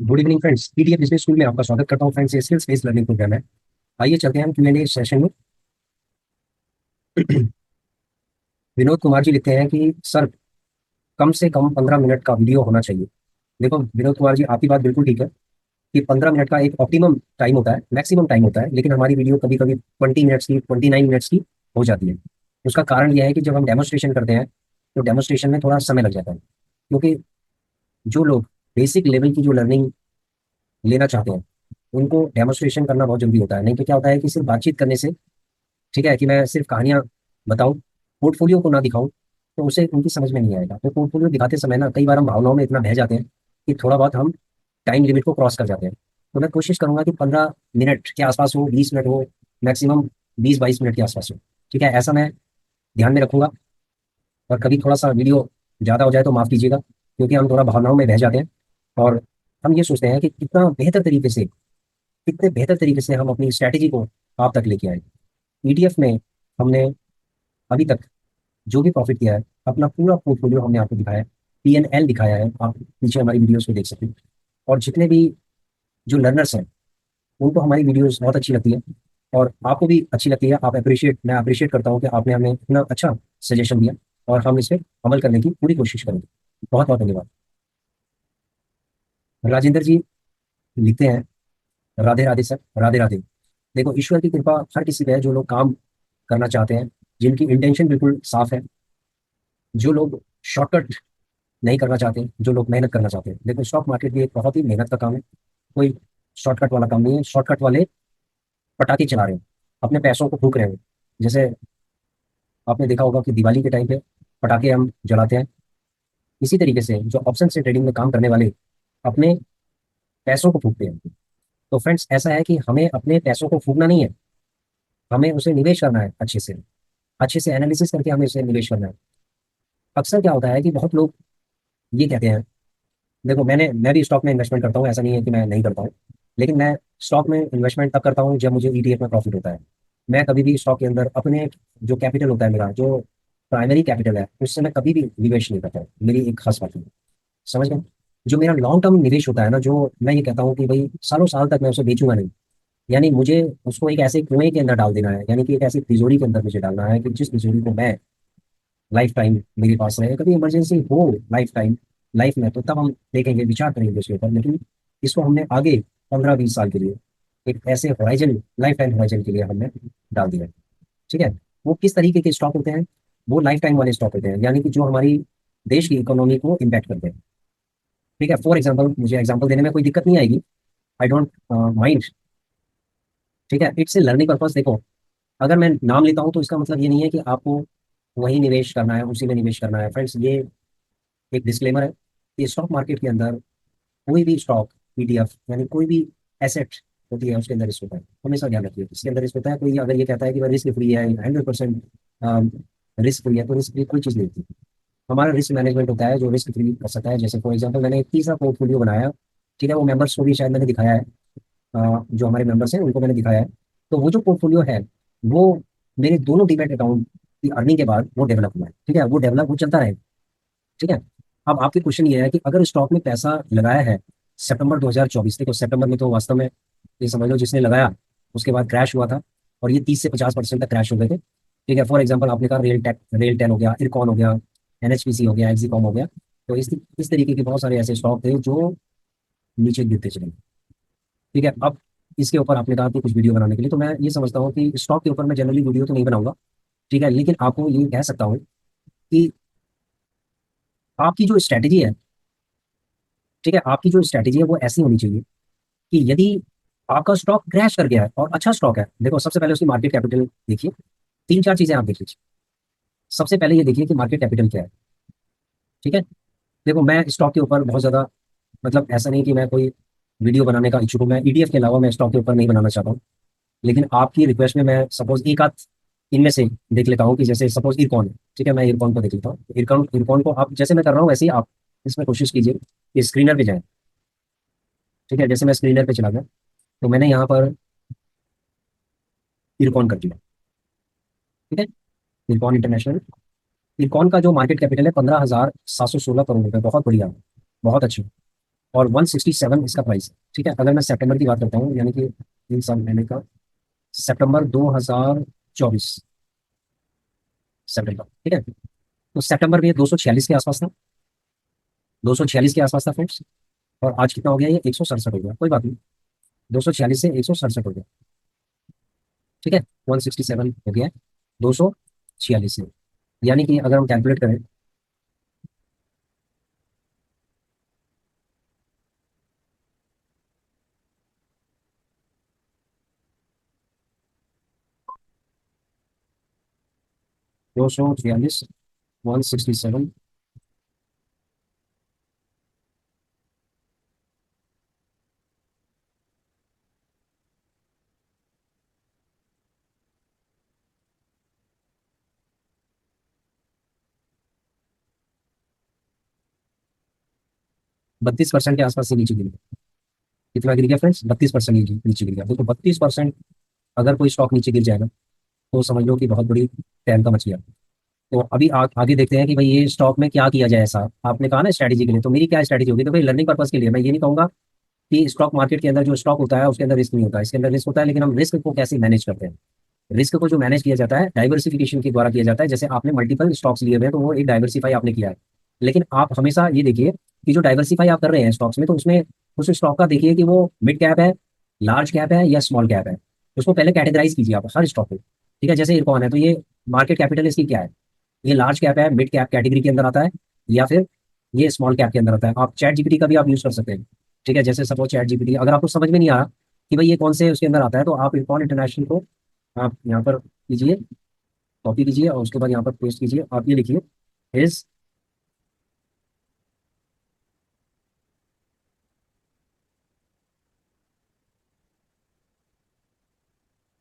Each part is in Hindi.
Good evening friends, PDF business school में आपका स्वागत करता हूं फ्रेंड्स। ये स्किल्स बेस्ड लर्निंग प्रोग्राम है। आइए चलते हैं हम Q&A सेशन में। विनोद कुमार जी लिखते हैं कि सर, कम से कम 15 मिनट का वीडियो होना चाहिए। देखो विनोद कुमार जी, आपकी बात बिल्कुल ठीक है कि 15 मिनट का एक ऑप्टिमम टाइम होता है, मैक्सिमम टाइम होता है, लेकिन हमारी वीडियो कभी कभी 20 मिनट्स की, 29 मिनट्स की हो जाती है। उसका कारण यह है कि जब हम डेमोस्ट्रेशन करते हैं तो डेमोस्ट्रेशन में थोड़ा समय लग जाता है, क्योंकि जो लोग बेसिक लेवल की जो लर्निंग लेना चाहते हैं उनको डेमोस्ट्रेशन करना बहुत जरूरी होता है। नहीं तो क्या होता है कि सिर्फ बातचीत करने से, ठीक है, कि मैं सिर्फ कहानियां बताऊं, पोर्टफोलियो को ना दिखाऊं, तो उसे उनकी समझ में नहीं आएगा। तो पोर्टफोलियो दिखाते समय ना कई बार हम भावनाओं में इतना बह जाते हैं कि थोड़ा बहुत हम टाइम लिमिट को क्रॉस कर जाते हैं। तो मैं कोशिश करूंगा कि 15 मिनट के आसपास हो, 20 मिनट हो, मैक्सिमम 20-22 मिनट के आसपास हो। ठीक है, ऐसा मैं ध्यान में रखूंगा। और कभी थोड़ा सा वीडियो ज़्यादा हो जाए तो माफ़ कीजिएगा, क्योंकि हम थोड़ा भावनाओं में बह जाते हैं और हम ये सोचते हैं कि कितने बेहतर तरीके से हम अपनी स्ट्रैटेजी को आप तक लेके आए। ईटीएफ में हमने अभी तक जो भी प्रॉफिट किया है, अपना पूरा पोर्टफोलियो हमने आपको दिखाया है, P&L दिखाया है, आप पीछे हमारी वीडियोस को देख सकते हैं। और जितने भी जो लर्नर्स हैं उनको हमारी वीडियोस बहुत अच्छी लगती है और आपको भी अच्छी लगती है। मैं अप्रिशिएट करता हूँ कि आपने हमें इतना अच्छा सजेशन दिया और हम इस पर अमल करने की पूरी कोशिश करेंगे। बहुत बहुत धन्यवाद। राजेंद्र जी लिखते हैं, राधे राधे सर, राधे राधे। देखो, ईश्वर की कृपा हर किसी पे है, जो लोग काम करना चाहते हैं, जिनकी इंटेंशन बिल्कुल साफ है, जो लोग शॉर्टकट नहीं करना चाहते, जो लोग मेहनत करना चाहते हैं। देखो, स्टॉक मार्केट भी एक बहुत ही मेहनत का काम है, कोई शॉर्टकट वाला काम नहीं है। शॉर्टकट वाले पटाखे चला रहे हैं, अपने पैसों को फूक रहे हैं। जैसे आपने देखा होगा कि दिवाली के टाइम पे पटाखे हम जलाते हैं, इसी तरीके से जो ऑप्शन से ट्रेडिंग में काम करने वाले अपने पैसों को फूकते हैं। तो फ्रेंड्स, ऐसा है कि हमें अपने पैसों को फूकना नहीं है, हमें उसे निवेश करना है। अच्छे से एनालिसिस करके हमें उसे निवेश करना है। अक्सर क्या होता है कि बहुत लोग ये कहते हैं, देखो मैं भी स्टॉक में इन्वेस्टमेंट करता हूँ, ऐसा नहीं है कि मैं नहीं करता हूँ, लेकिन मैं स्टॉक में इन्वेस्टमेंट तब करता हूँ जब मुझे ईटीएफ में प्रॉफिट होता है। मैं कभी भी स्टॉक के अंदर अपने जो कैपिटल होता है, मेरा जो प्राइमरी कैपिटल है, उससे मैं कभी भी निवेश नहीं करता हूँ। मेरी एक खास बात है, समझ गए। जो मेरा लॉन्ग टर्म निवेश होता है ना, जो मैं ये कहता हूँ कि भाई सालों साल तक मैं उसे बेचूंगा नहीं, यानी मुझे उसको एक ऐसे कुएं के अंदर डाल देना है, यानी कि एक ऐसी तिजोरी के अंदर मुझे डालना है कि जिस तिजोरी को मैं लाइफ टाइम मेरे पास रहे, कभी इमरजेंसी हो लाइफ में, तो तब हम देखेंगे, विचार करेंगे उसके ऊपर। लेकिन इसको हमने आगे 15-20 साल के लिए एक ऐसे होराइजन, लाइफ टाइम होराइजन के लिए हमने डाल दिया है। ठीक है। वो किस तरीके के स्टॉक होते हैं? वो लाइफ टाइम वाले स्टॉक होते हैं, यानी कि जो हमारी देश की इकोनॉमी को इम्पैक्ट करते हैं। ठीक है, फॉर एग्जाम्पल, मुझे एग्जाम्पल देने में कोई दिक्कत नहीं आएगी, आई डोंट माइंड। ठीक है, इट्स ए लर्निंग पर्पज। देखो, अगर मैं नाम लेता हूँ तो इसका मतलब ये नहीं है कि आपको वही निवेश करना है, उसी में निवेश करना है। फ्रेंड्स, ये एक डिस्क्लेमर है कि स्टॉक मार्केट के अंदर कोई भी स्टॉक, पीटीएफ, यानी कोई भी एसेट होती है, उसके अंदर रिस्क होता है। हमेशा ध्यान रखिए, इसके अंदर रिस्क होता है। कोई अगर ये कहता है कि वह रिस्क फ्री है, 100% रिस्क फ्री है, तो रिस्क फ्री कोई चीज़ नहीं होती। हमारा रिस्क मैनेजमेंट होता है जो रिस्क फ्री कर सकता है। जैसे फॉर एग्जाम्पल, मैंने एक तीसरा पोर्टफोलियो बनाया, ठीक है, वो मेंबर्स को भी शायद मैंने दिखाया है। जो हमारे मेंबर्स हैं उनको मैंने दिखाया है। तो वो जो पोर्टफोलियो है, वो मेरे दोनों डीमैट अकाउंट की अर्निंग के बाद वो डेवलप हुआ है। ठीक है, वो डेवलप हो चलता रहे। ठीक है। अब आपकी क्वेश्चन ये है कि अगर स्टॉक में पैसा लगाया है सितंबर 2024, देखो सितंबर में तो वास्तव में ये समझ लो जिसने लगाया उसके बाद क्रैश हुआ था, और ये 30 से 50% तक क्रैश हो गए थे। ठीक है, फॉर एग्जाम्पल आपने कहा रेल टेल हो गया, इरकॉन हो गया, एनएचपीसी हो गया, एक्सिकॉम हो गया। तो इस तरीके के बहुत सारे ऐसे स्टॉक थे जो नीचे गिरते चले। ठीक है। अब इसके ऊपर आपने कहा कि कुछ वीडियो बनाने के लिए, तो मैं ये समझता हूँ कि स्टॉक के ऊपर मैं जनरली वीडियो तो नहीं बनाऊंगा। ठीक है, लेकिन आपको ये कह सकता हूँ कि आपकी जो स्ट्रैटेजी है, ठीक है, आपकी जो स्ट्रैटेजी है वो ऐसी होनी चाहिए कि यदि आपका स्टॉक क्रैश कर गया है और अच्छा स्टॉक है, देखो सबसे पहले उसकी मार्केट कैपिटल देखिए। 3-4 चीजें आप देख लीजिए। सबसे पहले ये देखिए कि मार्केट कैपिटल क्या है। ठीक है। देखो, मैं स्टॉक के ऊपर बहुत ज्यादा, मतलब ऐसा नहीं कि मैं कोई वीडियो बनाने का इच्छुक हूँ, मैं ईडीएफ के अलावा मैं स्टॉक के ऊपर नहीं बनाना चाहता हूँ। लेकिन आपकी रिक्वेस्ट में मैं सपोज एक आध इनमें से देख लेता हूँ, कि जैसे सपोज इरकॉन है, ठीक है, मैं इरकॉन को देख लेता हूँ। इरकॉन इरकॉन को आप जैसे मैं कर रहा हूँ वैसे ही आप इसमें कोशिश कीजिए कि स्क्रीनर पे जाए। ठीक है, जैसे मैं स्क्रीनर पे चला गया तो मैंने यहाँ पर इरकॉन कर दिया। ठीक है, इरकॉन इंटरनेशनल। इरकॉन का जो मार्केट कैपिटल है 15,716 करोड़ रुपए, बहुत बढ़िया, बहुत अच्छी। और 167 इसका प्राइस है। ठीक है, अगर मैं सितंबर की बात करता हूँ, यानी कि 3 साल पहले का, सितंबर 2024, सितंबर, ठीक है। तो सितंबर में ये 246 के आसपास था, 246 के आसपास था फ्रेंड्स। और आज कितना हो गया, ये 167 हो गया, कोई बात नहीं, 246 से 167 हो गया। ठीक है, 167 हो गया, 246 से, यानी कि अगर हम कैलकुलेट करें, 246, 167, 32% के आसपास से नीचे गिर गया। कितना गिर गया फ्रेंड्स, 32% नीचे गिर गया। देखो 32% अगर कोई स्टॉक नीचे गिर जाएगा तो समझ लो कि बहुत बड़ी तहलका मच गया। तो अभी आगे देखते हैं कि भाई ये स्टॉक में क्या किया जाए। ऐसा आपने कहा ना स्ट्रैटेजी के लिए, तो मेरी क्या स्ट्रैटेजी होगी, तो भाई लर्निंग पर्पस के लिए मैं ये नहीं कहूंगा कि स्टॉक मार्केट के अंदर जो स्टॉक होता है उसके अंदर रिस्क नहीं होता है, इसके अंदर रिस्क होता है, लेकिन हम रिस्क को कैसे मैनेज करते हैं। रिस्क को जो मैनेज किया जाता है डाइवर्सिफिकेशन के द्वारा किया जाता है। जैसे आपने मल्टीपल स्टॉक्स लिए हुए हैं तो वो एक डाइवर्सिफाई आपने किया है। लेकिन आप हमेशा ये देखिए कि जो डाइवर्सिफाई आप कर रहे हैं स्टॉक्स में, तो उसमें उस स्टॉक का देखिए कि वो मिड कैप है, लार्ज कैप है या स्मॉल कैप है। उसको पहले कैटेगराइज कीजिए आप हर स्टॉक को। ठीक है, जैसे इरकॉन है तो ये मार्केट कैपिटल इसकी क्या है, ये लार्ज कैप है, मिड कैप कैटेगरी के अंदर आता है, या फिर ये स्मॉल कैप के अंदर आता है। आप चैट जीपीटी का भी आप यूज कर सकते हैं। ठीक है, जैसे सपोज चैट जीपीटी, अगर आपको समझ में नहीं आ रहा कि भाई ये कौन से उसके अंदर आता है, तो आप इरकॉन इंटरनेशनल को आप यहाँ पर कीजिए, कॉपी कीजिए और उसके बाद यहाँ पर पेस्ट कीजिए। आप ये लिखिए इज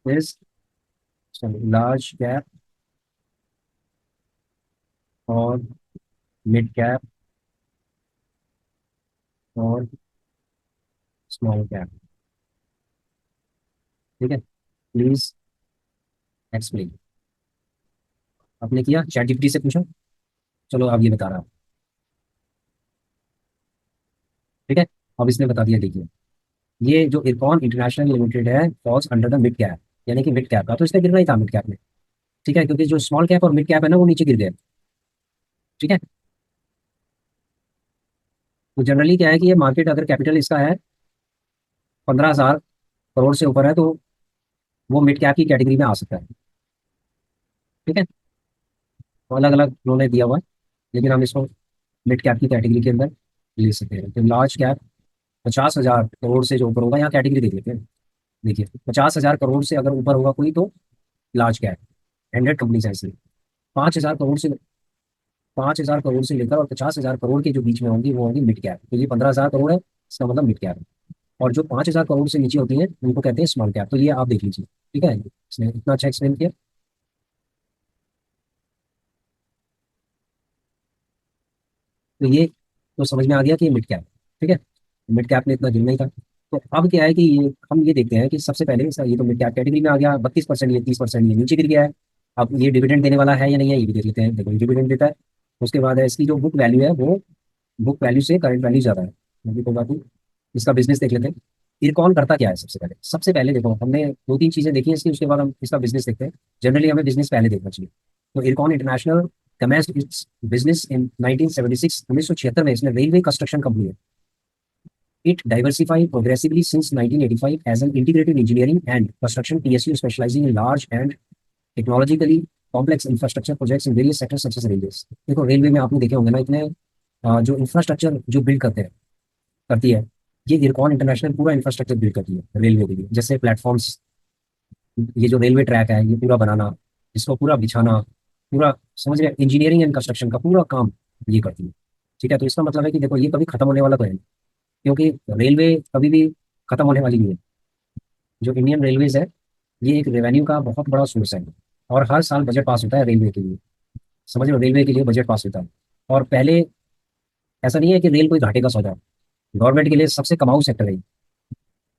इज लार्ज कैप और मिड कैप और स्मॉल कैप। ठीक है, प्लीज एक्सप्लेन। आपने किया, चैट जीपीटी से पूछा, चलो अब ये बता रहा हूँ। ठीक है, अब इसने बता दिया, देखिए ये जो इरकॉन इंटरनेशनल लिमिटेड है falls under the mid cap, यानी कि मिड कैप का, तो इसने गिरना ही था मिड कैप में। ठीक है, क्योंकि जो स्मॉल कैप और मिड कैप है ना वो नीचे गिर गए। ठीक है, तो जनरली क्या है कि ये मार्केट अगर कैपिटल इसका है 15,000 करोड़ से ऊपर है तो वो मिड कैप की कैटेगरी में आ सकता है। ठीक है, तो अलग अलग उन्होंने दिया हुआ है, लेकिन हम इसको मिड कैप की कैटेगरी के अंदर ले सकते हैं। तो लार्ज कैप 50,000 करोड़ से जो ऊपर होगा, यहाँ कैटेगरी देख लेते हैं। देखिए 50,000 करोड़ से अगर ऊपर होगा कोई तो लार्ज कैप, 100 कंपनीज है इसलिए। 5,000 करोड़ से 5,000 करोड़ से लेकर और 50,000 करोड़ के जो बीच में होंगी वो होंगी मिड कैप। तो ये 15,000 करोड़ है, इसका मतलब मिड कैप है। और जो 5,000 करोड़ से नीचे होती है उनको कहते हैं स्मॉल कैप। तो ये आप देख लीजिए। ठीक है, इसने इतना अच्छा एक्सप्लेन किया। तो ये तो समझ में आ गया कि ये मिड कैप। ठीक है, मिड कैप ने इतना गिरना ही था। तो अब क्या है कि ये हम ये देखते हैं कि सबसे पहले इसका ये तो मिड कैप कैटेगरी में आ गया, 32%, ये 30% ये नीचे गिर गया है। अब ये डिविडेंड देने वाला है या नहीं है ये भी देख लेते हैं। देखो ये डिविडेंड देता है। उसके बाद है इसकी जो बुक वैल्यू है वो बुक वैल्यू से करंट वैल्यू ज्यादा है, अभी कोई बात नहीं। इसका बिजनेस देख लेते हैं। इरकॉन करता क्या है, सबसे पहले देखो हमने दो तीन चीजें देखी हैं इसकी, उसके बाद हम इसका बिजनेस देखते हैं। जनरली हमें बिजनेस पहले देखना चाहिए। तो IRCON international commenced its business in 1976, 1976 में इसने रेलवे कंस्ट्रक्शन कंपनी है। It diversified progressively since 1985 as an integrated engineering and construction PSU specializing in large and technologically complex infrastructure projects in various sectors such as railways। देखो रेलवे में आपने देखे होंगे ना इतने जो इंफ्रास्ट्रक्चर जो बिल्ड करते हैं, करती है, ये इरकॉन इंटरनेशनल पूरा इंफ्रास्ट्रक्चर बिल्ड करती है रेलवे के लिए। जैसे प्लेटफॉर्म्स, ये जो रेलवे ट्रैक है ये पूरा बनाना, इसको पूरा बिछाना, पूरा समझ रहे, इंजीनियरिंग एंड कंस्ट्रक्शन का पूरा काम ये करती है। ठीक है, तो इसका मतलब है कि देखो ये कभी खत्म होने वाला तो है नहीं, क्योंकि रेलवे कभी भी खत्म होने वाली नहीं है। जो इंडियन रेलवेज है ये एक रेवेन्यू का बहुत बड़ा सोर्स है। और हर साल बजट पास होता है रेलवे के लिए। समझ लो रेलवे के लिए बजट पास होता है। और पहले ऐसा नहीं है कि रेल कोई घाटे का सौदा है, गवर्नमेंट के लिए सबसे कमाऊ सेक्टर है ये।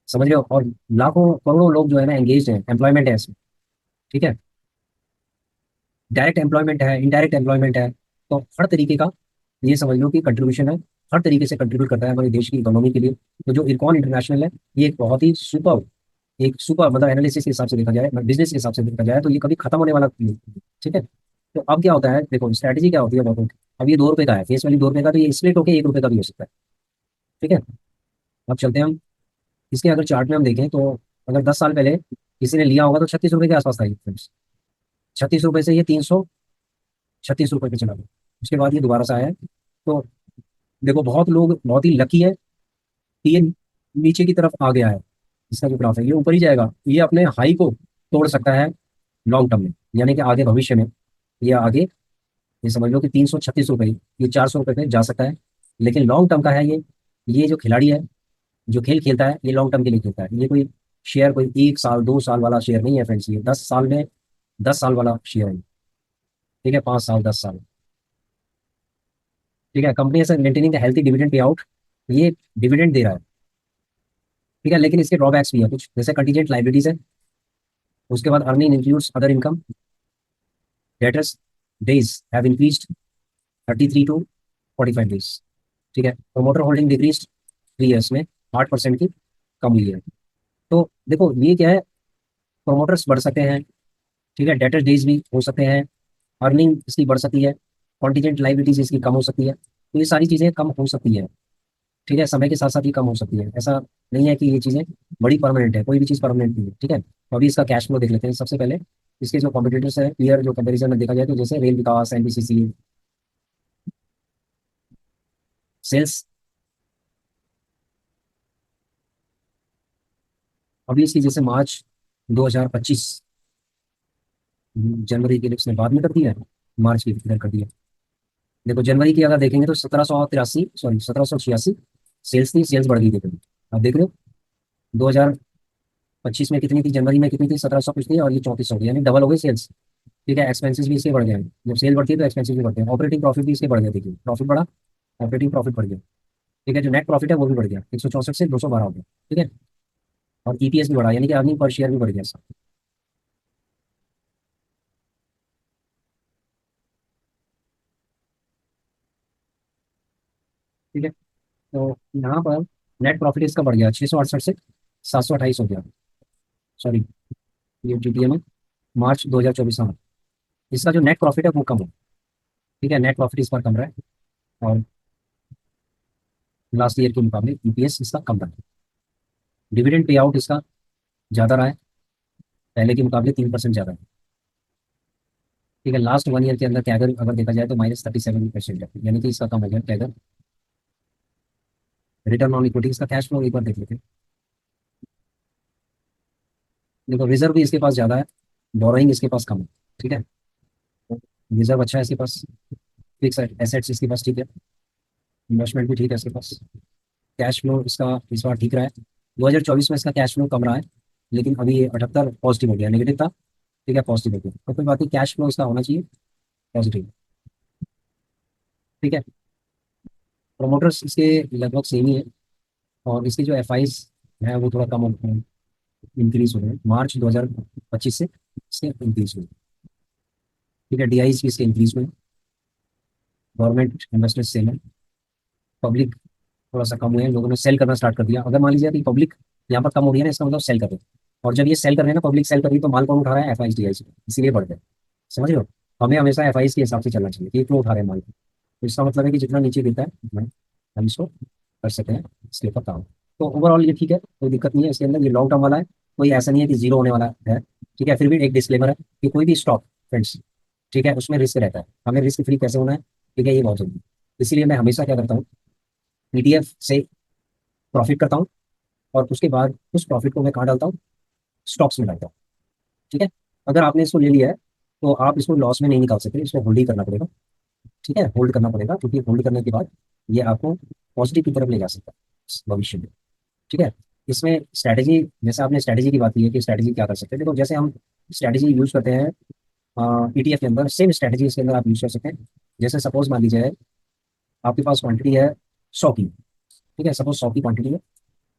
समझ रहे हो, और लाखों करोड़ों लोग जो है ना एंगेज हैं, एम्प्लॉयमेंट है इसमें। ठीक है, डायरेक्ट एम्प्लॉयमेंट है, इनडायरेक्ट एम्प्लॉयमेंट है, तो हर तरीके का ये समझ लो कि कंट्रीब्यूशन है हर तरीके से कंट्रीब्यूट करता है हमारे देश की इकोनॉमी के लिए। तो जो इरकॉन इंटरनेशनल है, ये एक बहुत ही सुपर, एक सुपर मतलब एनालिसिस के हिसाब से देखा जाए, बिजनेस के हिसाब से देखा जाए तो ये कभी खत्म होने वाला नहीं है। ठीक है। तो अब क्या होता है, देखो स्ट्रैटेजी क्या होती है बहुत। अब ये 2 रुपए का है, फेस वैल्यू 2 रुपए का, तो ये स्प्लिट होकर 1 रुपए का भी हो सकता है। ठीक है। अब चलते हैं हम इसके, अगर चार्ट में हम देखें तो अगर 10 साल पहले किसी ने लिया होगा तो 36 रुपए के आसपास था ये फ्रेंड्स। 36 रुपए से ये 336 रुपए पे चला गया। उसके बाद ये दोबारा से आया है। तो देखो बहुत लोग बहुत ही लकी है कि ये नीचे की तरफ आ गया है। इसका जो ग्राफ है ये ऊपर ही जाएगा, ये अपने हाई को तोड़ सकता है लॉन्ग टर्म में, यानी कि आगे भविष्य में। ये आगे, ये समझ लो कि 336 रुपये, ये 400 रुपये पे जा सकता है। लेकिन लॉन्ग टर्म का है ये जो खिलाड़ी है, जो खेल खेलता है, ये लॉन्ग टर्म के लिए खेलता है। ये कोई शेयर कोई 1 साल 2 साल वाला शेयर नहीं है फ्रेंड्स, ये 10 साल में 10 साल वाला शेयर है। ठीक है, 5 साल 10 साल। ठीक है, कंपनी ऐसे maintaining healthy dividend pay out, ये डिविडेंड दे रहा है। ठीक है, लेकिन इसके ड्रॉबैक्स भी है कुछ, जैसे कंटीजेंट लाइबिलिटीज है। उसके बाद earning includes other income, debtors days have increased 33 to 45 days. ठीक है, प्रोमोटर होल्डिंग डिक्रीज 3 ईयर्स में 8% की कम हुई है। तो देखो ये क्या है, प्रोमोटर्स बढ़ सकते हैं। ठीक है, डेटर्स डेज भी हो सकते हैं, अर्निंग इसकी बढ़ सकती है, कॉन्टीजेंट लाइबिलिटीज इसकी कम हो सकती है, तो ये सारी चीज़ें कम हो सकती है। ठीक है, समय के साथ साथ ही कम हो सकती है, ऐसा नहीं है कि ये चीज़ें बड़ी परमानेंट है, कोई भी चीज़ परमानेंट नहीं है। ठीक है, तो अभी इसका कैश फ्लो देख लेते हैं सबसे पहले। इसके जो कॉम्पिटिटर्स है, क्लियर जो कंपेरिजन में देखा जाए तो जैसे रेल विकास, एनबीसीसी, सेल्स। अभी इसकी जैसे मार्च 2025, जनवरी के लिए उसने बाद में कर दिया है, मार्च की इधर कर दिया। देखो जनवरी की अगर देखेंगे तो 1783, सॉरी 1786 सेल्स थी, सेल्स बढ़ गई थी कभी। अब देख रहे हो 2025 में कितनी थी, जनवरी में कितनी थी, 1700 कुछ थी, और ये 3400 थी, यानी डबल हो गई सेल्स। ठीक है, एक्सपेंसेस भी इसके बढ़ गए हैं, जब सेल बढ़ती है तो एक्सपेंसेस भी बढ़ते हैं। ऑपरेटिंग प्रॉफिट भी इसके बढ़ गया, देखिए प्रॉफिट बढ़ा, ऑपरेटिंग प्रॉफिट बढ़ गया। ठीक है, जो नेट प्रॉफिट है वो भी बढ़ गया, 164 से 212 हो गया। ठीक है, और ईपीएस भी बढ़ा, यानी कि अर्निंग पर शेयर भी बढ़ गया इसका। ठीक है, तो यहाँ पर नेट प्रॉफिट इसका बढ़ गया 668 से 728 हो गया। सॉरी, ये टीटीएम है, मार्च 2024 में। इसका जो नेट प्रॉफिट है वो कम है। ठीक है, नेट प्रॉफिट इस बार कम रहा है, और लास्ट ईयर के मुकाबले ईपीएस इसका कम रहा है। डिविडेंड पे आउट इसका ज़्यादा रहा है, पहले के मुकाबले 3% ज़्यादा है। ठीक है, लास्ट 1 ईयर के अंदर कैगर अगर देखा जाए तो -37% है, यानी कि इसका कम हो गया कैगर। रिटर्न ऑन इक्विटी, इसका कैश फ्लो एक बार देख लेते हैं। देखो रिजर्व भी इसके पास ज़्यादा है, बोरोइंग इसके पास कम है। ठीक है, रिजर्व अच्छा है इसके पास, फिक्स एसेट्स इसके पास ठीक है, इन्वेस्टमेंट भी ठीक है इसके पास। कैश फ्लो इसका इस बार ठीक रहा है। 2024 में इसका कैश फ्लो कम रहा है, लेकिन अभी ये 78 पॉजिटिव हो गया, नेगेटिव था। ठीक है, पॉजिटिव हो गया, तो कोई बात नहीं, कैश फ्लो इसका होना चाहिए पॉजिटिव। ठीक है, प्रोमोटर्स इसके लगभग सेम ही है, और इसके जो एफ आईज हैं वो थोड़ा कम इंक्रीज हो रहे हैं, मार्च 2025 से इसके इंक्रीज हुए। ठीक है, डीआईज भी इसके इंक्रीज हुए, गवर्नमेंट इन्वेस्टर्स सेम है, पब्लिक थोड़ा सा कम हुए हैं, लोगों ने सेल करना स्टार्ट कर दिया। अगर मान लीजिए कि पब्लिक यहाँ पर कम हो रही है ना, इसका मतलब सेल कर रहे हैं, और जब ये सेल कर रहे हैं ना, पब्लिक सेल कर रही है, तो माल कौन उठा रहा है, एफ आई डी आई, इसीलिए बढ़ रहे हैं। समझ रहे हो, हमें हमेशा एफ आई के हिसाब से चलना चाहिए कि क्यों उठा रहे हैं माल। तो इसका मतलब है कि जितना नीचे गिरता है उतना हम इसको कर सकते हैं, इसके ऊपर काम। तो ओवरऑल ये ठीक है, कोई दिक्कत नहीं है इसके अंदर, ये लॉन्ग टर्म वाला है, कोई ऐसा नहीं है कि जीरो होने वाला है। ठीक है, फिर भी एक डिस्क्लेमर है कि कोई भी स्टॉक फ्रेंड्स, ठीक है, उसमें रिस्क रहता है, हमें रिस्क फ्री कैसे होना है। ठीक है, ये बहुत जरूरी है। इसीलिए मैं हमेशा क्या करता हूँ, पीडीएफ से प्रॉफिट करता हूँ, और उसके बाद उस प्रॉफिट को मैं कहाँ डालता हूँ, स्टॉक्स में डालता हूँ। ठीक है, अगर आपने इसको ले लिया है तो आप इसको लॉस में नहीं निकाल सकते, इसको होल्ड ही करना पड़ेगा। ठीक है, होल्ड करना पड़ेगा, क्योंकि होल्ड करने के बाद ये आपको पॉजिटिव की तरफ ले जा सकता है भविष्य में। ठीक है, इसमें स्ट्रैटेजी, जैसे आपने स्ट्रैटेजी की बात की है कि स्ट्रैटेजी क्या कर सकते हैं, देखो जैसे हम स्ट्रैटेजी यूज करते हैं ईटीएफ के अंदर, सेम स्ट्रैटेजी इसके अंदर आप यूज कर सकते हैं। जैसे सपोज मान लीजिए आपके पास क्वांटिटी है 100 की। ठीक है, सपोज 100 की क्वांटिटी है,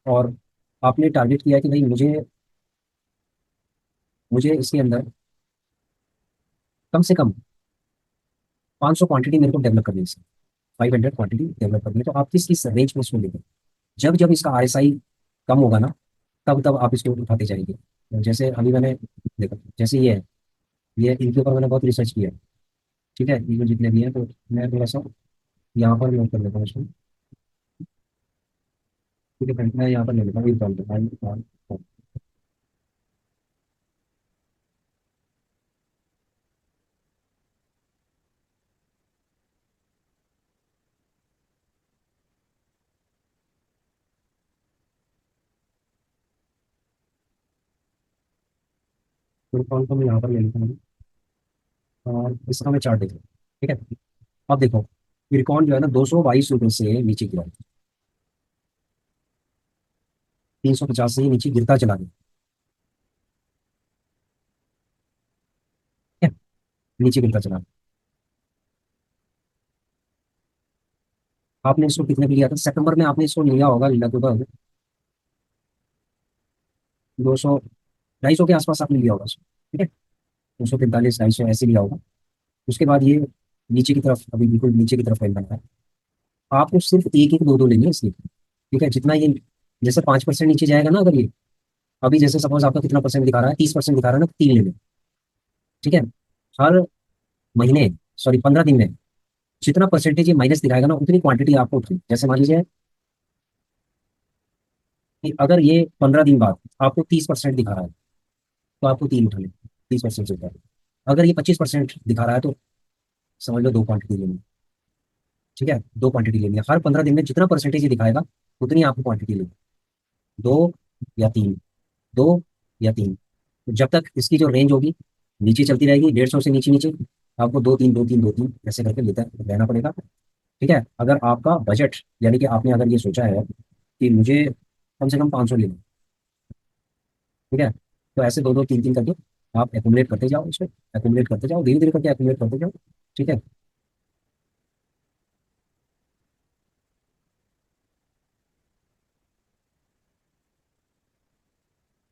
और आपने टारगेट किया कि भाई मुझे मुझे इसके अंदर कम से कम 500 क्वांटिटी मेरे को डेवलप करनी है इसकी। 500 क्वांटिटी डेवलप करनी है, तो आप किस किस रेंज में इसको लेंगे? जब जब इसका आरएसआई कम होगा ना, तब तब आप इसको उठाते जाएंगे। तो जैसे अभी मैंने देखो, जैसे ये इनके ऊपर मैंने बहुत रिसर्च किया है। ठीक है, ये जितने भी हैं, तो मैं थोड़ा सा यहाँ पर नोट कर लेता हूँ इसको। ठीक है फ्रेंड, मैं यहाँ पर ले लेता हूँ एक कॉल। कॉल को मैं यहाँ पर ले लेता हूँ, और इसका मैं चार्ट देखता हूँ। ठीक है, अब देखो, इरकॉन जो है ना, 222 रुपये से नीचे गिरा, 350 से ही नीचे गिरता चला गया। ठीक है, नीचे गिरता चला गया। आपने इसको कितने पे लिया था सितंबर में? आपने इसको लिया होगा लगभग 200, 250 के आसपास आपने लिया होगा इसको। ठीक है, 243, 250 ऐसे लिया होगा। उसके बाद ये नीचे की तरफ, अभी बिल्कुल नीचे की तरफ फैल रहा है। आपको सिर्फ एक एक दो दो लेनी है इसलिए। ठीक है, जितना ये, जैसे 5% नीचे जाएगा ना, अगर ये अभी जैसे सपोज आपका कितना परसेंट दिखा रहा है, 30% दिखा रहा है ना, 3 लेने। ठीक है, हर महीने, सॉरी 15 दिन में जितना परसेंटेज ये माइनस दिखाएगा ना, उतनी क्वांटिटी आपको उठनी। जैसे मान लीजिए कि अगर ये 15 दिन बाद आपको 30% दिखा रहा है, तो आपको 3 उठाने, 30% से ऊपर। अगर ये 25% दिखा रहा है, तो समझ लो 2 क्वांटिटी लेनी है। ठीक है, 2 क्वांटिटी लेनी है हर 15 दिन में, जितना परसेंटेज ये दिखाएगा उतनी आपको क्वांटिटी लेनी है। 2 या 3, 2 या 3। तो जब तक इसकी जो रेंज होगी नीचे चलती रहेगी, 150 से नीचे नीचे, आपको 2 3 2 3 2 3 ऐसे करके लेता रहना पड़ेगा। ठीक है, अगर आपका बजट, यानी कि आपने अगर ये सोचा है कि मुझे कम से कम 500 लेना, ठीक है, तो ऐसे दो दो तीन तीन करके आप एक्यूमुलेट करते जाओ, इसको एक्यूमुलेट करते जाओ, धीरे धीरे करके एक्यूमुलेट करते जाओ। ठीक है,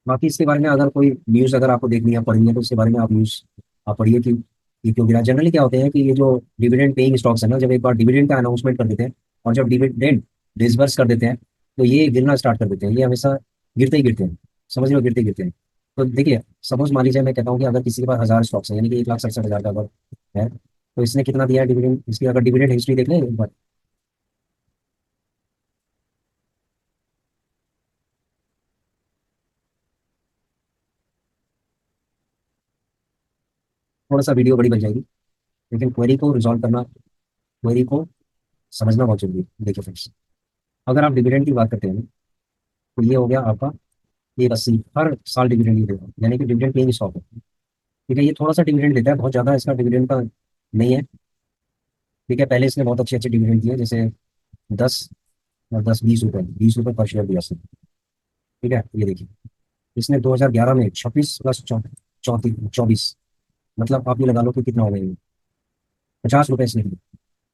बाकी इसके बारे में अगर कोई न्यूज़ अगर आपको देखनी है, पढ़नी है, तो इसके बारे में आप न्यूज़ आप पढ़िए कि ये क्यों गिरा। जनरली क्या होते हैं कि ये जो डिविडेंड पेइंग स्टॉक्स है ना, जब एक बार डिविडेंड का अनाउंसमेंट कर देते हैं और जब डिविडेंड डिसबर्स कर देते हैं, तो ये गिरना स्टार्ट कर देते हैं। ये हमेशा गिरते ही गिरते हैं, समझ लो, गिरते ही गिरते हैं। तो देखिए, सपोज मान लीजिए मैं कहता हूँ कि अगर किसी के पास 1000 स्टॉक्स है, यानी कि 1,67,000 का अगर है, तो इसने कितना दिया है डिविडेंड? इसकी अगर डिविडेंड हिस्ट्री देख लें एक बार। थोड़ा सा वीडियो बड़ी बन जाएगी, लेकिन क्वेरी को रिजॉल्व करना, क्वेरी को समझना बहुत जरूरी है। देखिए फ्रेंड्स, अगर आप डिविडेंड की बात करते हैं ना, तो ये हो गया आपका 180, हर साल डिविडेंड ये देगा, यानी कि डिविडेंड पेइंग स्टॉक है। ठीक है, ये थोड़ा सा डिविडेंड देता है, बहुत ज़्यादा इसका डिविडेंड का नहीं है। ठीक है, पहले इसने बहुत अच्छे अच्छे डिविडेंड दिए, जैसे 10 और 10, 20 रुपये, 20 रुपये पर शेयर दिया इसने। ठीक है, ये देखिए, इसने 2011 में 26 + 34, 24, मतलब आप ये लगा लो कि कितना हो गया ये, 50 रुपये इसने दिए।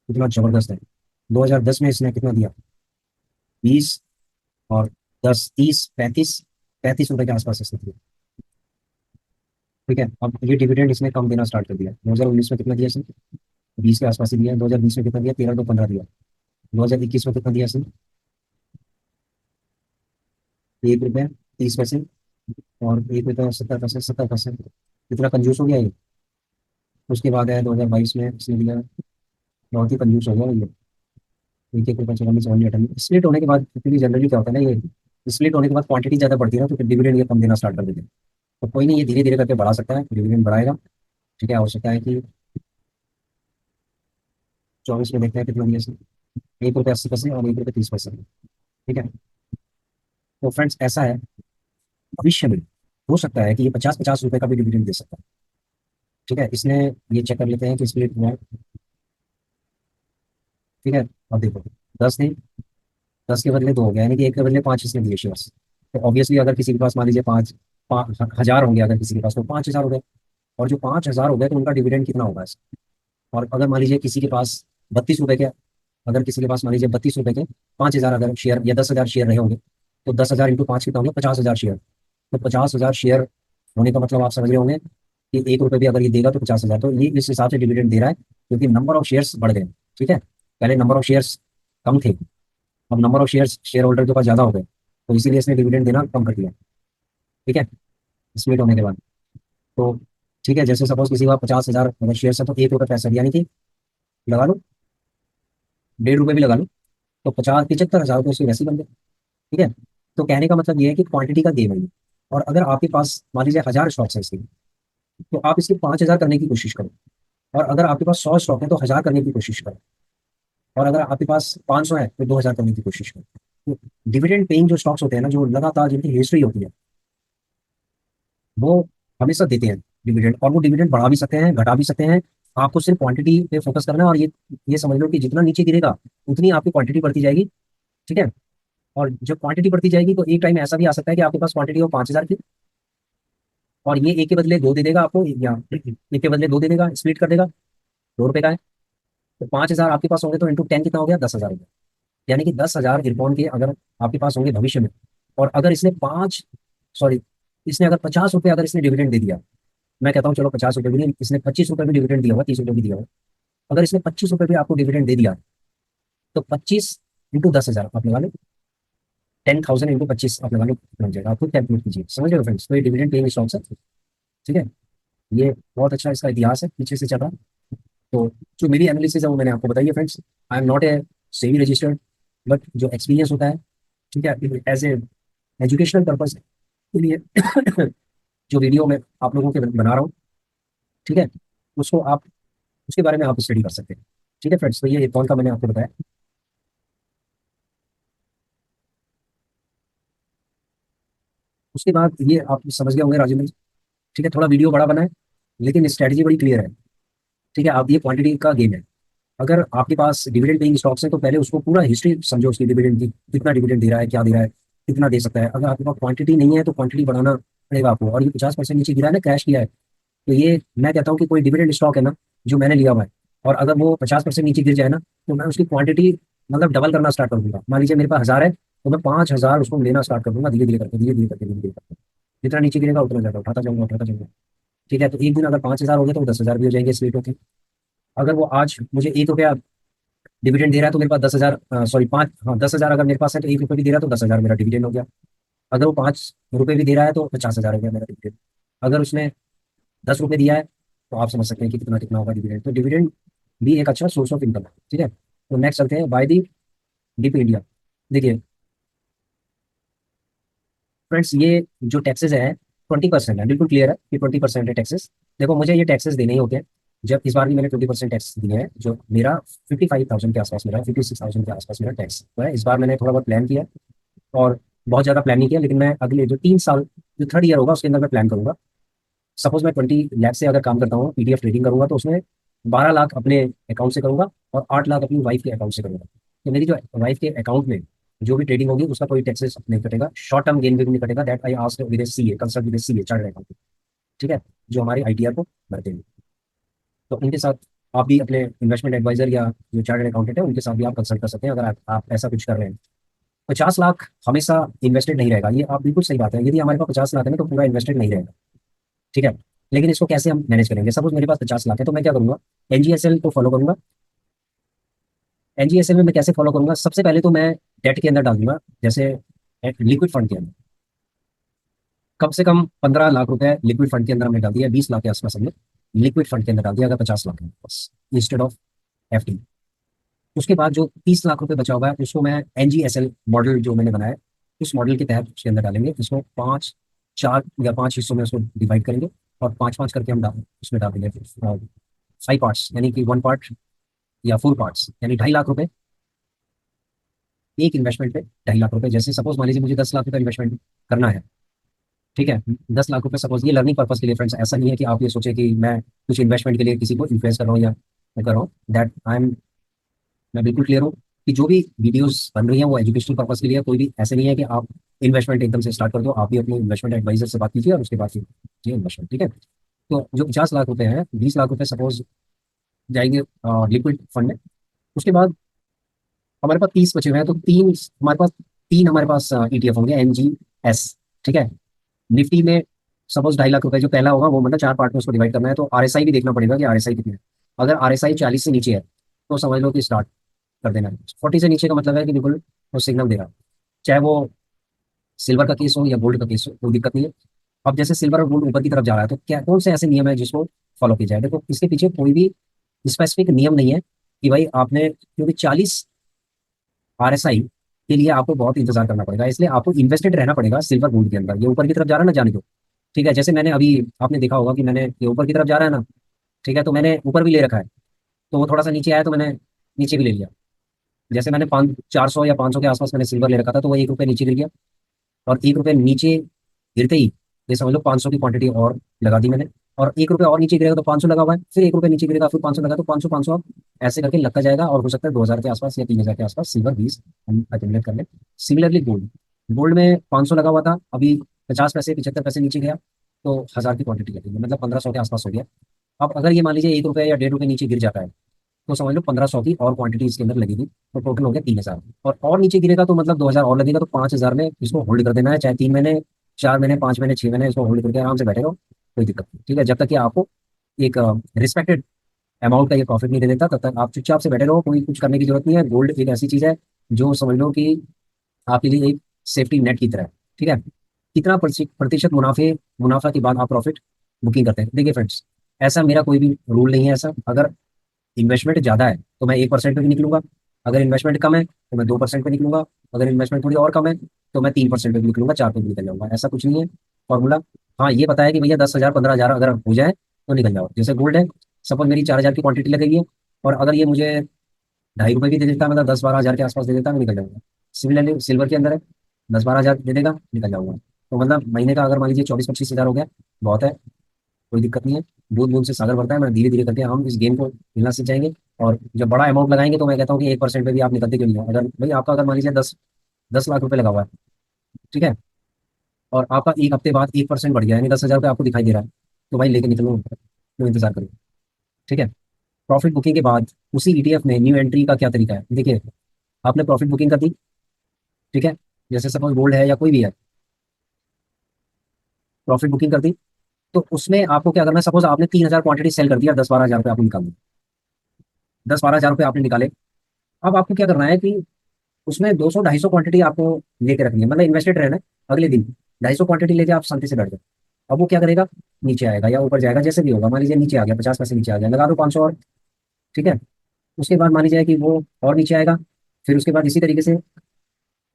कितना जबरदस्त है। 2010 में इसने कितना दिया? 20 और 10, 30, 35 रुपये के आसपास इसने दिया। ठीक है, अब ये डिविडेंड इसने कम देना स्टार्ट कर दिया। 2019 में कितना दिया इसने? 20 के आसपास ही दिया। 2020 में कितना दिया? 13 2 15 दिया। 2021 में कितना दिया इसने? 1 रुपये 30 पैसे, और 1 रुपये 70 पैसे, 70 पैसे। कितना कंजूस हो गया ये। उसके बाद है 2022 में इसने दिया, बहुत ही कंजूस हो गया ये। 1 1 रुपये 94 स्प्लिट होने के बाद, क्योंकि जनरली क्या होता है ना, ये स्प्लिट होने के बाद क्वांटिटी ज़्यादा बढ़ती है ना, तो फिर डिविडेंड ये कम देना स्टार्ट कर देते हैं। तो कोई नहीं, ये धीरे धीरे करके बढ़ा सकता है, डिविडेंड बढ़ाएगा। ठीक है, हो सकता है कि 24 में देखते हैं कितना दिया इसने। 1 रुपये 80 पैसे और 1 रुपये 30 पैसे। ठीक है, तो फ्रेंड्स ऐसा है, भविष्य में हो सकता है कि ये 50 50 रुपए का भी डिविडेंड दे सकता है। ठीक है, इसने, ये चेक कर लेते हैं कि स्प्लिट हुआ है। ठीक है, अब देखो, 10 थे, 10 के बदले 2 हो गया, यानी कि 1 के बदले 5 इसने दिए शेयर्स। तो ऑब्वियसली अगर किसी के पास मान लीजिए 5 हजार होंगे, अगर किसी के पास, तो 5,000 हो गए। और जो 5,000 हो गए, तो उनका डिविडेंड कितना होगा इसका? और अगर मान लीजिए किसी के पास 32 रुपए के, अगर किसी के पास मान लीजिए 32 रुपए के 5,000 अगर शेयर या 10,000 शेयर रहे होंगे, तो 10,000 × 5 कितना होंगे? 50,000 शेयर। तो 50,000 शेयर होने का मतलब आप समझ रहे होंगे कि 1 रुपये भी अगर ये देगा तो 50,000। तो ये इस हिसाब से डिविडेंड दे रहा है, क्योंकि नंबर ऑफ शेयर्स बढ़ गए। ठीक है, पहले नंबर ऑफ शेयर्स कम थे, अब number of shares share holder के पास ज़्यादा हो गए, तो इसीलिए इसने डिविडेंड देना कम कर दिया। ठीक है, स्प्लिट होने के बाद। तो ठीक है, जैसे सपोज किसी का 50,000 अगर शेयर है तो 1 रुपये 65, यानी कि लगा लो 1.5 रुपये भी लगा लो, तो 50 75 हज़ार तो उसके वैसे ही बन गए। ठीक है, तो कहने का मतलब ये है कि क्वांटिटी का गेम है ये। और अगर आपके पास मान लीजिए 1,000 स्टॉक्स है इसके, तो आप इसके 5,000 करने की कोशिश करो। और अगर आपके पास 100 स्टॉक है तो 1,000 करने की कोशिश करो। और अगर आपके पास 500 है तो 2,000 करने की कोशिश करो। तो डिविडेंड पेइंग जो स्टॉक्स होते हैं ना, जो लगातार जिनकी हिस्ट्री होती है, वो हमेशा देते हैं डिविडेंड। और वो डिविडेंड बढ़ा भी सकते हैं, घटा भी सकते हैं। आपको सिर्फ क्वांटिटी पे फोकस करना है, और ये समझ लो कि जितना नीचे गिरेगा उतनी आपकी क्वांटिटी बढ़ती जाएगी। ठीक है, और जब क्वांटिटी बढ़ती जाएगी तो एक टाइम ऐसा भी आ सकता है कि आपके पास क्वांटिटी हो 5,000 की, और ये एक के बदले दो दे देगा आपको, या एक के बदले दो दे देगा, स्प्लिट कर देगा। 2 रुपए का है, तो 5,000 आपके पास होंगे तो इंटू 10 कितना हो गया, 10,000 हो गया। यानी कि 10,000 इरकॉन के अगर आपके पास होंगे भविष्य में, और अगर इसने पाँच सॉरी इसने अगर 50 रुपये अगर इसने डिविडेंड दे दिया, मैं कहता हूँ चलो 50 रुपये भी नहीं, इसने 25 रुपये भी डिविडेंड दिया होगा, 30 रुपये भी दिया होगा। अगर इसने 25 रुपये भी आपको डिविडेंड दे दिया, तो 25 इंटू 10,000 आप लगा लो, 10,000 इंटू 25 आप लगा लो कितना हो जाएगा, आप खुद कैलकुलेट कीजिए। समझ रहे हो फ्रेंड्स, तो ये डिविडेंड पेइंग स्टॉक्स है। ठीक है, ये बहुत अच्छा इसका इतिहास है, पीछे से चल रहा है। तो जो मेरी एनालिसिस है वो मैंने आपको बताई है friends. I am not a SEBI registered, but जो एक्सपीरियंस होता है, ठीक है, एज ए एजुकेशनल पर्पज के लिए जो वीडियो मैं आप लोगों के बना रहा हूँ, ठीक है, उसको आप उसके बारे में आप स्टडी कर सकते हैं। ठीक है फ्रेंड्स, तो ये कौन का मैंने आपको बताया। उसके बाद ये आप समझ गए होंगे राजेंद्र जी। ठीक है, थोड़ा वीडियो बड़ा बना है, लेकिन स्ट्रैटेजी बड़ी क्लियर है। ठीक है, आप ये क्वांटिटी का गेम है। अगर आपके पास डिविडेंड पेइंग स्टॉक्स है तो पहले उसको पूरा हिस्ट्री समझो उसकी, डिविडेंड की कितना डिविडेंड दे रहा है, क्या दे रहा है, कितना दे सकता है। अगर आपके पास क्वांटिटी नहीं है तो क्वांटिटी बढ़ाना पड़ेगा आपको। और ये 50% नीचे गिरा है ना, क्रैश किया है, तो ये मैं कहता हूँ कि कोई डिविडेंड स्टॉक है ना जो मैंने लिया हुआ है, और अगर वो 50% नीचे गिर जाए ना, तो मैं उसकी क्वांटिटी मतलब डबल करना स्टार्ट कर दूंगा। मान लीजिए मेरे पास 1,000 है, तो मैं 5,000 उसको लेना स्टार्ट कर दूंगा, धीरे धीरे करके, धीरे धीरे करके, धीरे धीरे करके। जितना नीचे गिरेगा उतना ज्यादा उठाता जाऊंगा, उठाता जाऊंगा। ठीक है, तो एक दिन अगर 5,000 हो गए तो वो 10,000 भी हो जाएंगे स्वीट होके। अगर वो आज मुझे 1 रुपया डिविडेंड दे रहा है तो मेरे पास 10,000, सॉरी पाँच, हाँ 10,000 अगर मेरे पास है तो 1 रुपये भी दे रहा है तो 10,000 मेरा डिविडेंड हो गया। अगर वो 5 रुपये भी दे रहा है तो 50,000 हो गया मेरा डिविडेंड। अगर उसने 10 रुपये दिया है तो आप समझ सकते हैं कि कितना कितना होगा डिविडेंड। तो डिविडेंड भी एक अच्छा सोर्स ऑफ इनकम है। ठीक है, तो नेक्स्ट चलते हैं बाय दी डीप इंडिया। देखिए फ्रेंड्स, ये जो टैक्सेस है 20% है, बिल्कुल क्लियर है कि 20% है टैक्सेस। देखो मुझे ये टैक्सेस देने ही होते हैं। जब इस बार भी मैंने 20% टैक्स दिए हैं, जो मेरा 55,000 के आसपास मेरा 56,000 के आसपास मेरा टैक्स तो है। इस बार मैंने थोड़ा बहुत प्लान किया, और बहुत ज़्यादा प्लान नहीं किया, लेकिन मैं अगले जो 3 साल, जो थर्ड ईयर होगा उसके अंदर मैं प्लान करूंगा। सपोज मैं 20 लाख से अगर काम करता हूँ, पीडीएफ ट्रेडिंग करूंगा, तो उसमें 12 लाख अपने अकाउंट से करूंगा और 8 लाख अपनी वाइफ के अकाउंट से करूंगा। तो मेरी जो वाइफ के अकाउंट में जो भी ट्रेडिंग होगी उसका कोई टैक्सेस नहीं कटेगा, शॉर्ट टर्म गेन भी नहीं कटेगा। That I asked with CA, consult with CA chartered account. ठीक है, जो हमारे आईटीआर को भरते हैं। तो उनके साथ आप भी अपने इन्वेस्टमेंट एडवाइजर या जो चार्टर्ड अकाउंटेंट है उनके साथ भी आप कंसल्ट कर सकते हैं, अगर आप ऐसा कुछ कर रहे हैं। 50 लाख हमेशा इन्वेस्टेड नहीं रहेगा, ये आप बिल्कुल सही बात है। यदि हमारे पास 50 लाख है ना तो पूरा इन्वेस्टेड नहीं रहेगा। ठीक है, लेकिन इसको कैसे हम मैनेज करेंगे। सपोज मेरे पास 50 लाख है तो मैं क्या करूंगा, एनजीएसएल को फॉलो करूंगा। एनजीएसएल में मैं कैसे फॉलो करूंगा, सबसे पहले तो मैं डेट के अंदर डाल दूंगा, जैसे लिक्विड फंड के अंदर कम से कम 15 लाख रुपए लिक्विड फंड के अंदर हमने डाल दिया, 20 लाख के आसपास हमने लिक्विड फंड के अंदर डाल दिया, अगर 50 लाख है बस, इंस्टेड ऑफ एफडी। उसके बाद जो 30 लाख रुपए बचा हुआ है उसको मैं एनजीएसएल मॉडल जो मैंने बनाया है, उस मॉडल के तहत उसके अंदर डालेंगे। इसको 4 या 5 हिस्सों में उसको डिवाइड करेंगे, और 5 5 करके हम उसमें डाल देंगे 5 पार्ट्स, यानी कि 1 पार्ट या 4 पार्ट्स, यानी 2.5 लाख रुपए एक इन्वेस्टमेंट पे। 2.5 लाख रुपए, जैसे सपोज मान लीजिए मुझे 10 लाख रुपए इन्वेस्टमेंट करना है। ठीक है, 10 लाख रुपए सपोज, ये लर्निंग पर्पज के लिए फ्रेंड्स, ऐसा नहीं है कि आप ये सोचे कि मैं कुछ इन्वेस्टमेंट के लिए किसी को इन्फ्लुएंस कर रहा हूँ या मैं कर रहा हूँ। दैट आई एम मैं बिल्कुल क्लियर हूँ कि जो भी वीडियोस बन रही हैं वो एजुकेशनल पर्पज के लिए है। कोई भी ऐसे नहीं है कि आप इन्वेस्टमेंट एकदम से स्टार्ट कर दो। आप भी अपने इन्वेस्टमेंट एडवाइजर से बात कीजिए और उसके बाद कीजिए इन्वेस्टमेंट। ठीक है, तो जो 50 लाख रुपए हैं, 20 लाख रुपए सपोज जाएंगे लिक्विड फंड में। उसके बाद हमारे पास 30 बचे हुए हैं, तो तीन हमारे पास ईटीएफ होंगे, एनजीएस। ठीक है, निफ्टी में सपोज 2.5 लाख रुपए जो पहला होगा वो, मतलब 4 पार्ट में उसको डिवाइड करना है, तो आरएसआई भी देखना पड़ेगा कि आरएसआई कितनी है। अगर आरएसआई 40 से नीचे है तो समझ लो कि स्टार्ट। कर देना है। 40 से नीचे का मतलब है कि बिल्कुल वो सिग्नल दे रहा है। चाहे वो सिल्वर का केस हो या गोल्ड का केस हो, कोई दिक्कत नहीं है। अब जैसे सिल्वर और गोल्ड ऊपर की तरफ जा रहा है तो क्या कौन से ऐसे नियम है जिसको फॉलो किया जाए? देखो इसके पीछे कोई भी स्पेसिफिक नियम नहीं है कि भाई आपने, क्योंकि 40 RSI के लिए आपको बहुत इंतजार करना पड़ेगा, इसलिए आपको इन्वेस्टेड रहना पड़ेगा सिल्वर गोल्ड के अंदर। ये ऊपर की तरफ जा रहा है ना, जाने दो। ठीक है, जैसे मैंने अभी, आपने देखा होगा कि मैंने, ये ऊपर की तरफ जा रहा है ना, ठीक है, तो मैंने ऊपर भी ले रखा है, तो वो थोड़ा सा नीचे आया तो मैंने नीचे भी ले लिया। जैसे मैंने 400 या 500 के आसपास मैंने सिल्वर ले रखा था, तो वो 1 रुपये नीचे गिर गया, और 1 रुपये नीचे गिरते ही ये समझ लो 500 की क्वांटिटी और लगा दी मैंने। और 1 रुपये और नीचे गिरेगा तो 500 लगा हुआ है, फिर 1 रुपये नीचे गिरेगा, फिर 500 लगा, तो 500 500 अब ऐसे करके लगता जाएगा, और हो सकता है 2000 के आसपास या 3000 के आसपास सिल्वर 20 हम अक्यूमुलेट कर लें। सिमिलरली गोल्ड, गोल्ड में 500 लगा हुआ था, अभी 50 पैसे 75 पैसे नीचे गया, तो 1000 की क्वांटिटी लगेगी, मतलब 1500 के आसपास हो गया। अब अगर ये मान लीजिए 1 रुपये या 1.5 रुपये नीचे गिर जाता है, तो समझ लो 1500 की और क्वांटिटी इसके अंदर लगेगी, तो टोटल हो गया 3000। और नीचे गिरेगा तो मतलब 2000 और लगेगा, तो 5000 में इसको होल्ड कर देना है, चाहे 3 महीने, 4 महीने, 5 महीने, 6 महीने, इसको होल्ड करके आराम से बैठे रहो, कोई दिक्कत नहीं। ठीक है, जब तक कि आपको एक रिस्पेक्टेड अमाउंट का ये प्रॉफिट नहीं दे देता, तब तक आप चुपचाप से बैठे रहो, कोई कुछ करने की जरूरत नहीं है। गोल्ड एक ऐसी चीज है जो समझ लो कि आपके लिए एक सेफ्टी नेट की तरह है। ठीक है, कितना प्रतिशत मुनाफा के बाद आप प्रॉफिट बुकिंग करते हैं? देखिए फ्रेंड्स, ऐसा मेरा कोई भी रूल नहीं है ऐसा। अगर इन्वेस्टमेंट ज़्यादा है तो मैं 1% पे भी निकलूंगा, अगर इन्वेस्टमेंट कम है तो मैं 2% पे निकलूंगा, अगर इन्वेस्टमेंट थोड़ी और कम है तो मैं 3% पे भी निकलूंगा, 4 पे भी निकल जाऊंगा। ऐसा कुछ नहीं है फॉर्मूला। हाँ, ये पता है कि भैया 10,000 15,000 अगर हो जाए तो निकल जाओ। जैसे गोल्ड है, सपोज मेरी 4,000 की क्वांटिटी लगेगी है, और अगर ये मुझे 2.5 रुपये भी दे देता है, मतलब 10-12 हज़ार के आसपास दे देता है, मैं निकल जाऊंगा। सिमिलरली सिल्वर के अंदर है, 10-12 हज़ार दे देगा, निकल जाऊंगा। तो मतलब महीने का अगर मान लीजिए 24-25 हज़ार हो गया, बहुत है, कोई दिक्कत नहीं है। बूंद बूंद से सागर बढ़ता है, मैं धीरे धीरे करके हम इस गेम को खेलना सीख जाएंगे। और जब बड़ा अमाउंट लगाएंगे तो मैं कहता हूँ कि 1% पे भी आप निकलते क्यों नहीं हो? अगर भाई आपका अगर मान लीजिए 10 लाख रुपए लगा हुआ है, ठीक है, और आपका एक हफ्ते बाद 1% बढ़ गया, यानी 10,000 रुपये आपको दिखाई दे रहा है, तो भाई लेके निकलो, क्यों इंतजार करो? ठीक है, प्रॉफिट बुकिंग के बाद उसी ETF में न्यू एंट्री का क्या तरीका है? देखिए, आपने प्रॉफिट बुकिंग कर दी, ठीक है, जैसे सपोज गोल्ड है या कोई भी है, प्रॉफिट बुकिंग कर दी, तो उसमें आपको क्या करना है? सपोज आपने 3,000 क्वांटिटी सेल कर दिया, 10-12 हज़ार रुपये आपने निकाल दिए, 10-12 हज़ार रुपये आपने निकाले। अब आपको क्या करना है कि उसमें 200-250 क्वांटिटी आपको लेके रखनी है, मतलब इन्वेस्टेड रहना है। अगले दिन 250 क्वांटिटी लेके आप शांति से बैठ जाओ। अब वो क्या करेगा? नीचे आएगा या ऊपर जाएगा, जैसे भी होगा। मान लीजिए नीचे आ गया, 50 पैसे नीचे आ गया, लगा दो 500 और। ठीक है, उसके बाद मान लीजिए कि वो और नीचे आएगा, फिर उसके बाद इसी तरीके से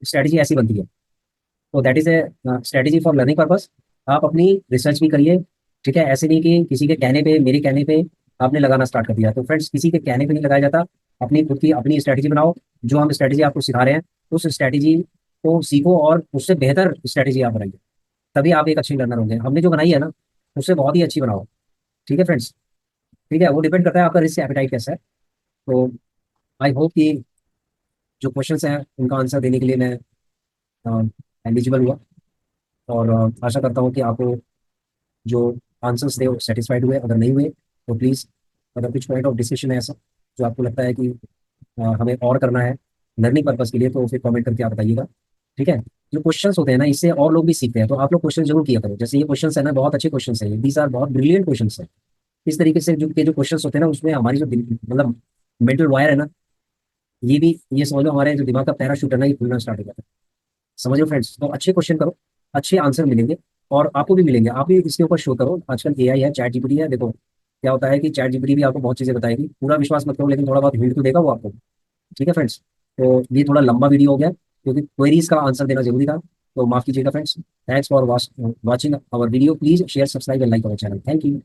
स्ट्रैटेजी ऐसी बनती है। तो that is a strategy for learning purpose. आप अपनी रिसर्च भी करिए। ठीक है, ऐसे नहीं कि किसी के कहने पे, मेरे कहने पे आपने लगाना स्टार्ट कर दिया। तो फ्रेंड्स, किसी के कहने पे नहीं लगाया जाता, अपनी खुद की अपनी स्ट्रैटेजी बनाओ। जो हम स्ट्रैटेजी आपको सिखा रहे हैं, उस स्ट्रैटेजी को सीखो और उससे बेहतर स्ट्रैटेजी आप बनाइए, तभी आप एक अच्छी लर्नर होंगे। हमने जो बनाई है ना, उससे बहुत ही अच्छी बनाओ। ठीक है फ्रेंड्स, ठीक है, वो डिपेंड करता है आपका रिस्क एपेटाइट कैसा है। तो आई होप कि जो क्वेश्चंस हैं उनका आंसर देने के लिए मैं एलिजिबल हुआ, और आशा करता हूँ कि आपको जो आंसर्स थे वो सेटिस्फाइड हुए। अगर नहीं हुए तो प्लीज़, अगर कुछ पॉइंट ऑफ डिस्कशन है ऐसा जो आपको लगता है कि हमें और करना है लर्निंग पर्पज़ के लिए, तो फिर कमेंट करके आप बताइएगा। ठीक है, जो क्वेश्चंस होते हैं ना, इससे और लोग भी सीखते हैं, तो आप लोग क्वेश्चन जरूर किया करो। जैसे ये क्वेश्चंस है ना, बहुत अच्छे क्वेश्चंस हैं, दीज आर बहुत ब्रिलियंट क्वेश्चंस हैं। इस तरीके से जो क्वेश्चंस होते हैं ना, उसमें हमारी जो मतलब मेंटल वायर है ना, ये भी, ये समझ लो हमारे जो दिमाग का पैराशूट है ना, ये खुलना स्टार्ट हो जाता है। समझो फ्रेंड्स, तो अच्छे क्वेश्चन करो, अच्छे आंसर मिलेंगे, और आपको भी मिलेंगे। आप भी इसके ऊपर शो करो। आजकल AI है, चैट जीपीटी है, देखो क्या होता है कि चैट जीपीटी भी आपको बहुत चीज़ें बताएगी। पूरा विश्वास मत करो, लेकिन थोड़ा बहुत हिंट तो देगा वो आपको। ठीक है फ्रेंड्स, तो ये थोड़ा लंबा वीडियो हो गया, क्योंकि क्वेरीज का आंसर देना जरूरी था, तो माफ कीजिएगा friends. Thanks for watching our video. Please share, subscribe and like our channel. Thank you.